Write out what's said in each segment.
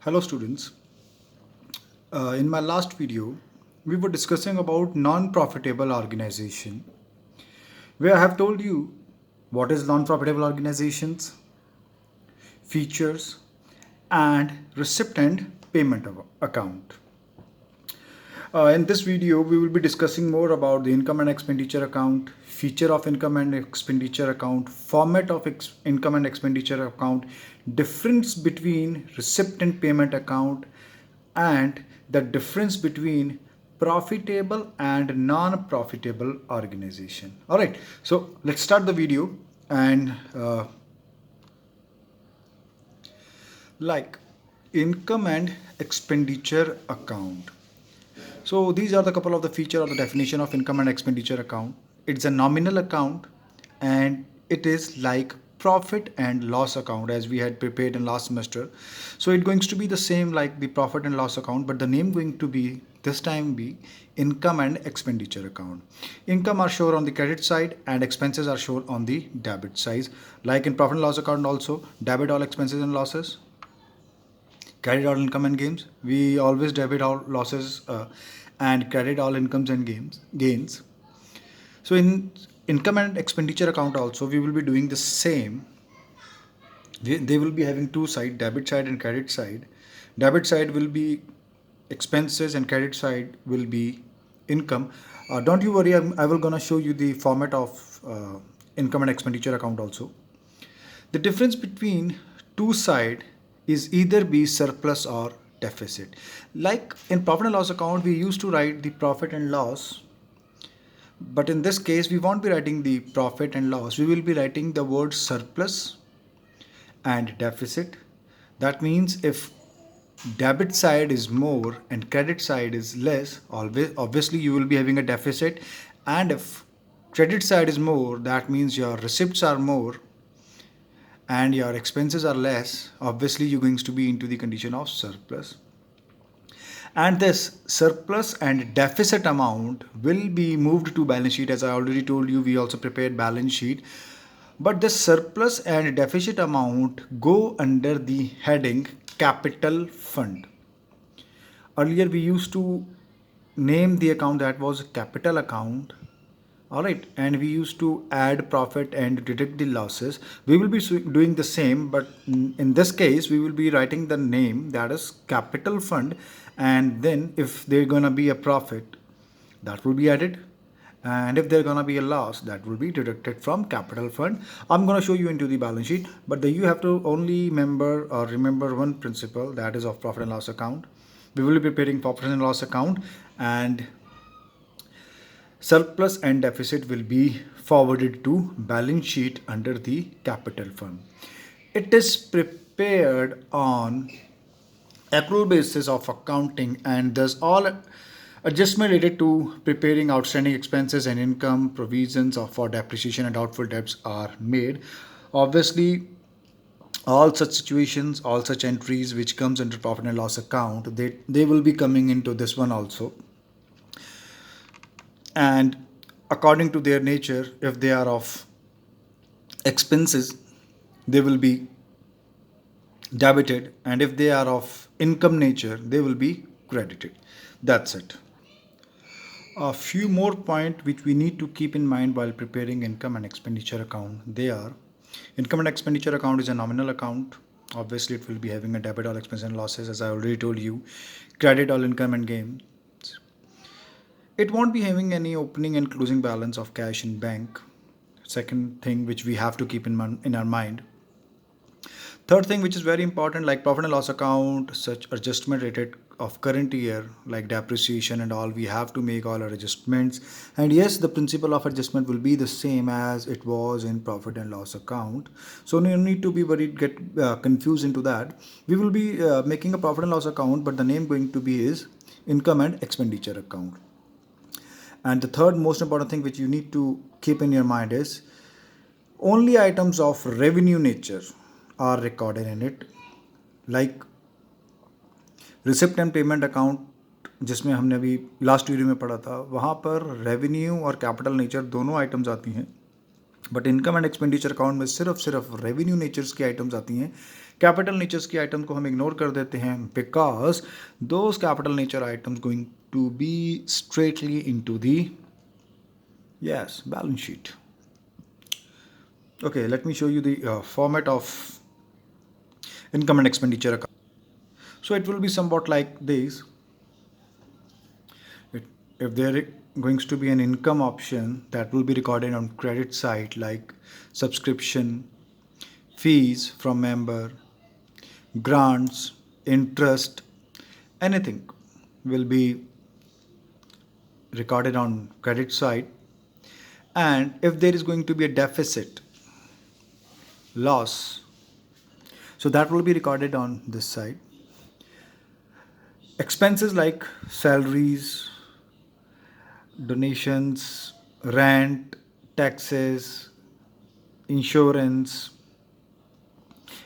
Hello students. In my last video, we were discussing about non-profitable organization, where I have told you what is non-profitable organizations, features, and recipient payment account. In this video, we will be discussing more about the income and expenditure account, feature of income and expenditure account, format of income and expenditure account, difference between recipient payment account, and the difference between profitable and non-profitable organization. All right, so let's start the video and like income and expenditure account. So these are the couple of the feature or the definition of income and expenditure account. It's a nominal account and it is like profit and loss account as we had prepared in last semester. So it's going to be the same like the profit and loss account, but the name going to be this time be income and expenditure account. Income are shown on the credit side and expenses are shown on the debit side. Like in profit and loss account also, debit all expenses and losses, credit all income and gains. We always debit all losses and credit all incomes and gains. So in income and expenditure account also we will be doing the same. They will be having two sides, debit side and credit side. Debit side will be expenses and credit side will be income. Don't you worry, I will gonna show you the format of income and expenditure account also. The difference between two side is either be surplus or deficit. Like in profit and loss account, we used to write the profit and loss, but in this case, we won't be writing the profit and loss. We will be writing the word surplus and deficit. That means if debit side is more and credit side is less, always obviously you will be having a deficit. And if credit side is more, that means your receipts are more and your expenses are less, obviously you're going to be into the condition of surplus. And this surplus and deficit amount will be moved to balance sheet. As I already told you, we also prepared balance sheet. But the surplus and deficit amount go under the heading capital fund. Earlier we used to name the account that was capital account. All right, and we used to add profit and deduct the losses. We will be doing the same, but in this case we will be writing the name that is capital fund, and then if there's gonna be a profit, that will be added, and if there's gonna be a loss, that will be deducted from capital fund. I'm gonna show you into the balance sheet, but you have to only remember one principle, that is of profit and loss account. We will be preparing profit and loss account, and surplus and deficit will be forwarded to balance sheet under the capital fund. It is prepared on accrual basis of accounting, and thus all adjustment related to preparing outstanding expenses and income provisions for depreciation and doubtful debts are made. Obviously, all such situations, all such entries which comes under profit and loss account, they will be coming into this one also. And according to their nature, if they are of expenses, they will be debited, and if they are of income nature, they will be credited. That's it. A few more points which we need to keep in mind while preparing income and expenditure account. They are, income and expenditure account is a nominal account. Obviously it will be having a debit all expenses and losses, as I already told you, credit all income and gain. It won't be having any opening and closing balance of cash in bank. Second thing which we have to keep in our mind. Third thing which is very important, like profit and loss account, such adjustment rated of current year like depreciation and all, we have to make all our adjustments. And yes, the principle of adjustment will be the same as it was in profit and loss account. So no need to be worried, get confused into that. We will be making a profit and loss account, but the name going to be is income and expenditure account. And the third most important thing which you need to keep in your mind is only items of revenue nature are recorded in it, like receipt and payment account, जिसमें हमने अभी last video में पढ़ा था, वहाँ पर revenue और capital nature दोनों आइटम्स आती हैं. But income and expenditure account में सिर्फ रेवेन्यू नेचर्स की आइटम्स आती हैं. कैपिटल नेचर्स की आइटम को हम इग्नोर कर देते हैं because those capital nature items going to be straightly into the yes balance sheet. Okay, let me show you the format of income and expenditure account. So it will be somewhat like this. If there is going to be an income option, that will be recorded on credit side like subscription, fees from member, grants, interest, anything will be recorded on credit side. And if there is going to be a deficit, loss, so that will be recorded on this side. Expenses like salaries, donations, rent, taxes, insurance,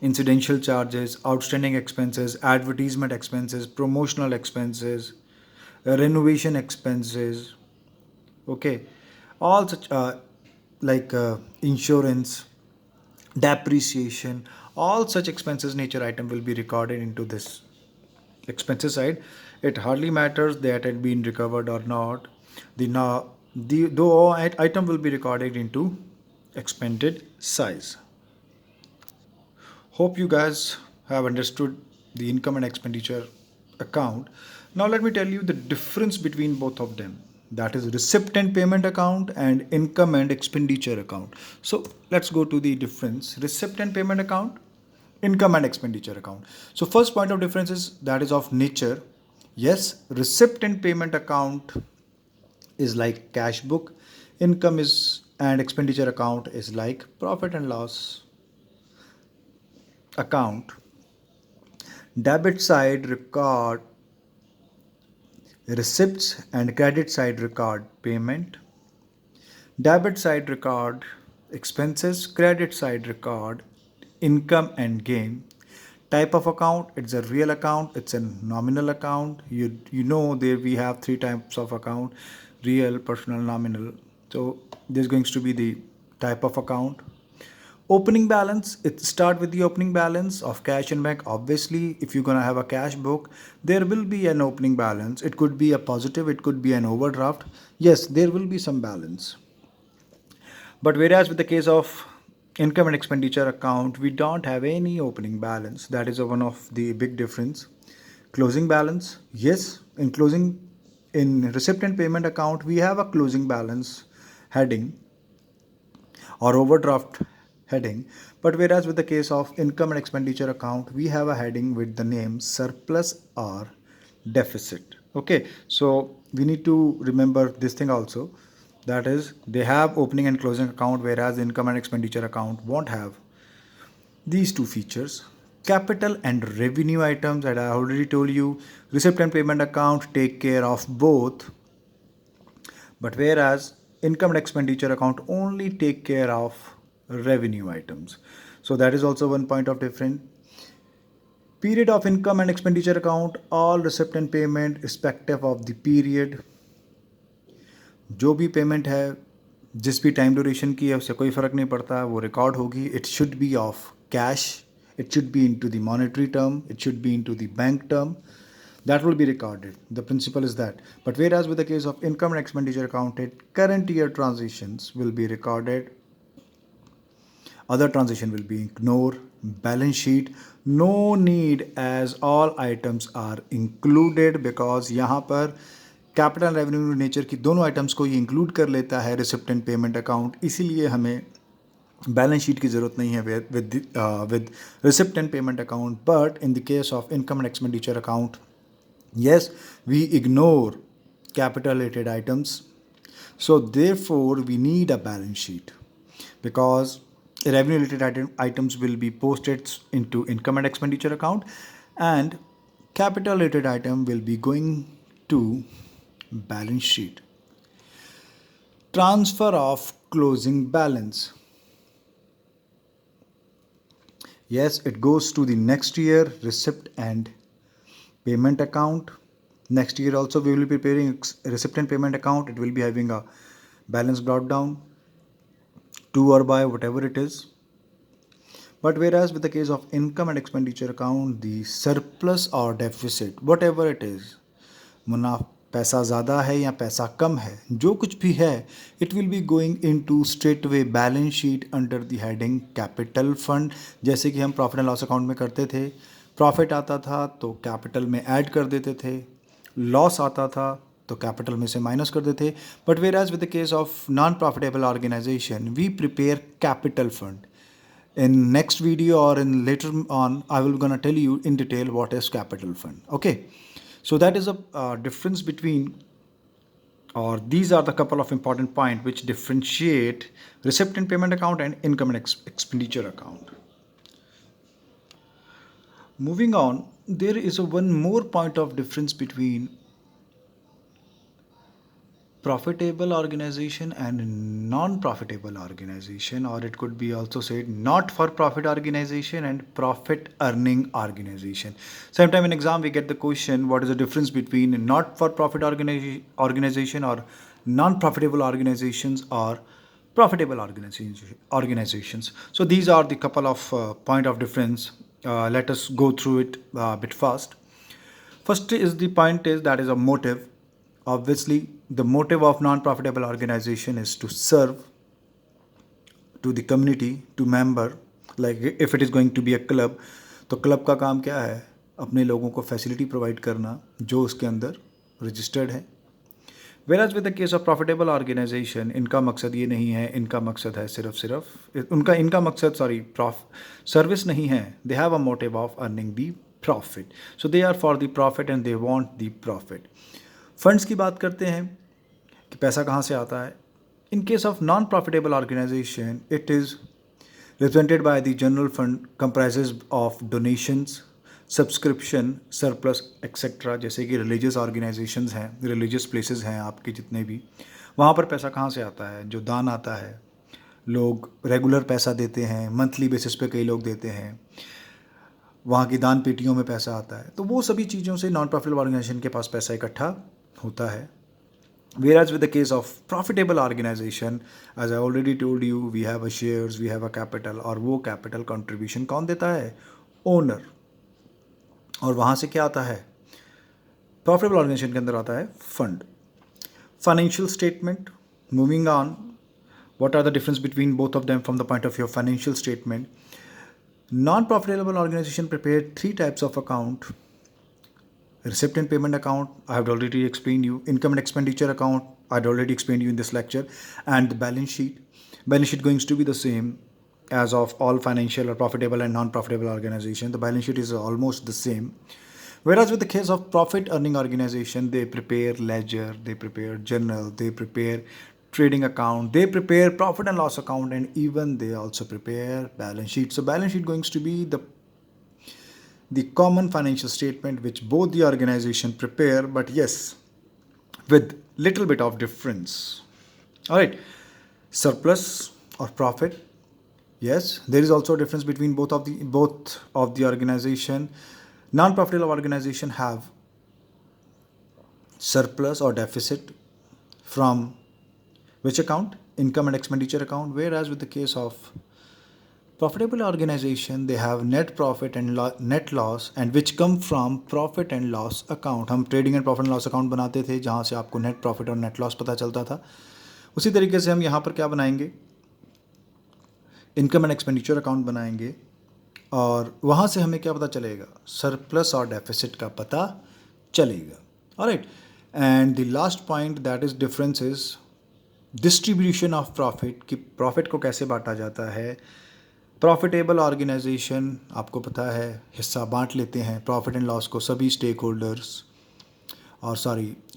incidental charges, outstanding expenses, advertisement expenses, promotional expenses, renovation expenses, okay, all such like insurance, depreciation, all such expenses nature item will be recorded into this expenses side. It hardly matters that it been recovered or not. The item will be recorded into expended size. Hope you guys have understood the income and expenditure account. Now let me tell you the difference between both of them. That is receipt and payment account and income and expenditure account. So let's go to the difference. Receipt and payment account, income and expenditure account. So first point of difference is that is of nature. Yes, receipt and payment account is like cash book. Income is and expenditure account is like profit and loss account. Debit side record receipts and credit side record payment. Debit side record expenses, credit side record income and gain. Type of account, it's a real account, it's a nominal account. You know there we have three types of account: real, personal, nominal. So this is going to be the type of account. Opening balance, it start with the opening balance of cash in bank. Obviously, if you're gonna have a cash book, there will be an opening balance. It could be a positive, it could be an overdraft. Yes, there will be some balance. But whereas with the case of income and expenditure account, we don't have any opening balance. That is one of the big difference. Closing balance, yes, in receipt and payment account, we have a closing balance heading or overdraft heading. But whereas with the case of income and expenditure account, we have a heading with the name surplus or deficit. Okay, so we need to remember this thing also. That is, they have opening and closing account, whereas income and expenditure account won't have these two features. Capital and revenue items that I already told you, receipt and payment account take care of both, but whereas income and expenditure account only take care of revenue items. So that is also one point of difference. Period of income and expenditure account, all receipt and payment respective of the period. जो भी payment है जिस भी time duration की है उससे कोई फ़र्क नहीं पड़ता, वो रिकॉर्ड होगी. It should be of cash, it should be into the monetary term, it should be into the bank term. That will be recorded. The principle is that. But whereas with the case of income and expenditure accounted, current year transitions will be recorded. Other transition will be ignored. Balance sheet, no need as all items are included because यहाँ पर capital revenue nature की दोनों items को ये include कर लेता है receipt and payment account. इसीलिए हमें बैलेंस शीट की ज़रूरत नहीं है with receipt and payment account. But in the case of income and expenditure account, yes, we ignore capital related items. So therefore we need a balance sheet because revenue related items will be posted into income and expenditure account and capital related item will be going to balance sheet. Transfer of closing balance, yes, it goes to the next year receipt and payment account. Next year also we will be preparing receipt and payment account. It will be having a balance brought down to or by whatever it is. But whereas with the case of income and expenditure account, the surplus or deficit, whatever it is, Munaf पैसा ज़्यादा है या पैसा कम है, जो कुछ भी है, it will be going into straight way balance sheet under the heading capital fund. जैसे कि हम प्रॉफिट एंड लॉस अकाउंट में करते थे, प्रॉफिट आता था तो कैपिटल में ऐड कर देते थे, लॉस आता था तो कैपिटल में से माइनस कर देते। But whereas with the case of non profitable organisation we prepare capital fund. In next video or in later on, I will gonna tell you in detail what is capital fund. Okay, so that is a difference between, or these are the couple of important points which differentiate receipt and payment account and income and expenditure account. Moving on, there is a one more point of difference between profitable organization and non-profitable organization, or it could be also said not for profit organization and profit earning organization. Sometime in exam we get the question, what is the difference between not for profit organization or non-profitable organizations or profitable organizations. So these are the couple of point of difference. Let us go through it a bit fast. First is the point is that is a motive. Obviously, the motive of non-profitable organization is to serve to the community, to member. Like if it is going to be a club, तो club का काम क्या है? अपने लोगों को facility provide करना जो उसके अंदर रजिस्टर्ड है। Whereas with the case of profitable organization, इनका मकसद ये नहीं है, इनका मकसद है सिर्फ इनका मकसद सर्विस नहीं है। They have a motive of earning the profit. So they are for the profit and they want the profit. Funds की बात करते हैं कि पैसा कहाँ से आता है। In case of non profitable organisation, it is represented by the general fund comprises of donations, subscription, surplus etcetera. जैसे कि रिलीजियस ऑर्गेनाइजेशंस हैं, रिलीजियस प्लेसेस हैं आपके जितने भी, वहाँ पर पैसा कहाँ से आता है? जो दान आता है, लोग रेगुलर पैसा देते हैं, मंथली बेसिस पे कई लोग देते हैं, वहाँ की दान पेटियों में पैसा आता है। तो वो सभी चीज़ों से नॉन प्रॉफिटेबल ऑर्गेनाइजेशन के पास पैसा इकट्ठा होता है। Whereas with the case of profitable organization, as I already told you, we have a shares, we have a capital, और वो capital contribution कौन देता है? ओनर। और वहाँ से क्या आता है? प्रॉफिटेबल ऑर्गेनाइजेशन के अंदर आता है fund. Financial statement, moving on, what are the difference between both of them from the point of view of financial statement? Non-profitable organization prepare three types of account. Receipt and payment account, I have already explained you. Income and expenditure account, I had already explained you in this lecture. And the balance sheet. Balance sheet going to be the same as of all financial or profitable and non-profitable organization. The balance sheet is almost the same. Whereas with the case of profit earning organization, they prepare ledger, they prepare journal, they prepare trading account, they prepare profit and loss account, and even they also prepare balance sheet. So balance sheet going to be the common financial statement which both the organization prepare, but yes, with little bit of difference. All right, surplus or profit, yes, there is also a difference between both of the organization. Non-profitable organization have surplus or deficit from which account? Income and expenditure account. Whereas with the case of profitable organization, they have net profit and net loss, and which come from profit and loss account. हम trading and profit and loss account बनाते थे जहाँ से आपको net profit और net loss पता चलता था। उसी तरीके से हम यहाँ पर क्या बनाएंगे? इनकम एंड एक्सपेंडिचर अकाउंट बनाएंगे, और वहाँ से हमें क्या पता चलेगा? सरप्लस और डेफिसिट का पता चलेगा। Alright, and the last point that is difference is distribution of profit, कि प्रॉफिट को कैसे बांटा जाता है। प्रॉफिटेबल ऑर्गेनाइजेशन आपको पता है हिस्सा बांट लेते हैं, प्रॉफिट एंड लॉस को सभी स्टेक होल्डर्स और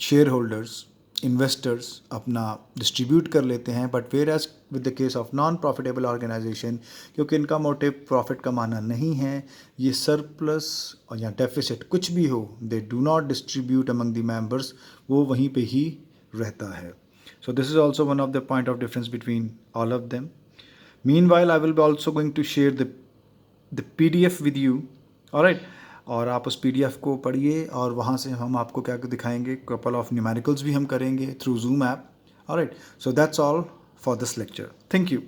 शेयर होल्डर्स, इन्वेस्टर्स अपना डिस्ट्रीब्यूट कर लेते हैं। But whereas with the case of non profitable organisation, क्योंकि इनका मोटिव प्रॉफिट कमाना नहीं है, ये सरप्लस और या डेफिसिट कुछ भी हो, they do not distribute among the members, वो वहीं पे ही रहता है। So this is also one of the point of difference between all of them. Meanwhile, I will be also going to share the PDF with you. Alright, और आप उस PDF को पढ़िए, और वहाँ से हम आपको क्या दिखाएंगे, couple of numericals भी हम करेंगे through Zoom app. Alright, so that's all for this lecture. Thank you.